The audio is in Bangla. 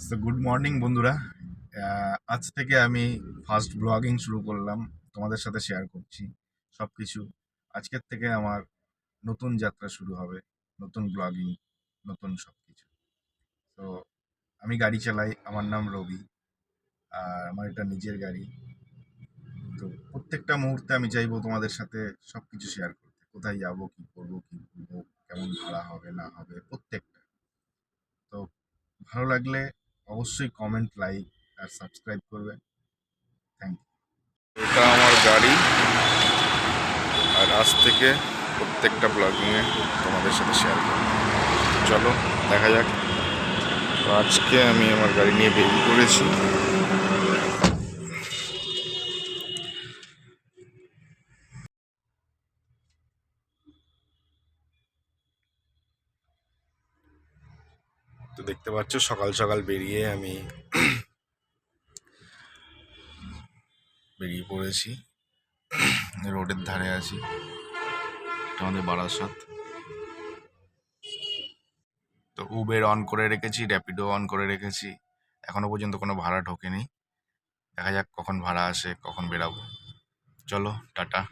সো গুড মর্নিং বন্ধুরা। আজ থেকে আমি ফার্স্ট ব্লগিং শুরু করলাম, তোমাদের সাথে শেয়ার করছি সব কিছু। আজকের থেকে আমার নতুন যাত্রা শুরু হবে, নতুন ব্লগিং, নতুন সব কিছু। তো আমি গাড়ি চালাই, আমার নাম রবি, আর আমার এটা নিজের গাড়ি। তো প্রত্যেকটা মুহূর্তে আমি চাইবো তোমাদের সাথে সব কিছু শেয়ার করতে, কোথায় যাবো, কী করবো, কী করবো, কেমন ভাড়া হবে না হবে প্রত্যেকটা। তো ভালো লাগলে অবশ্যই কমেন্ট, লাইক আর সাবস্ক্রাইব করবে। Thank you. এটা আমার গাড়ি, আর আজ থেকে প্রত্যেকটা ব্লগিংয়ে তোমাদের সাথে শেয়ার করব। চলো দেখা যাক। তো আজকে আমি আমার গাড়ি নিয়ে বেরিয়ে পড়েছি। তো দেখতে পাচ্ছ সকাল সকাল বেরিয়ে আমি বেরিয়ে পড়েছি, রোডের ধারে আছি। এটা আমাদের বারাসাত। তো উবের অন করে রেখেছি, র্যাপিডো অন করে রেখেছি। এখনো পর্যন্ত কোনো ভাড়া ঢোকেনি। দেখা যাক কখন ভাড়া আসে, কখন বেরাবো। চলো টাটা।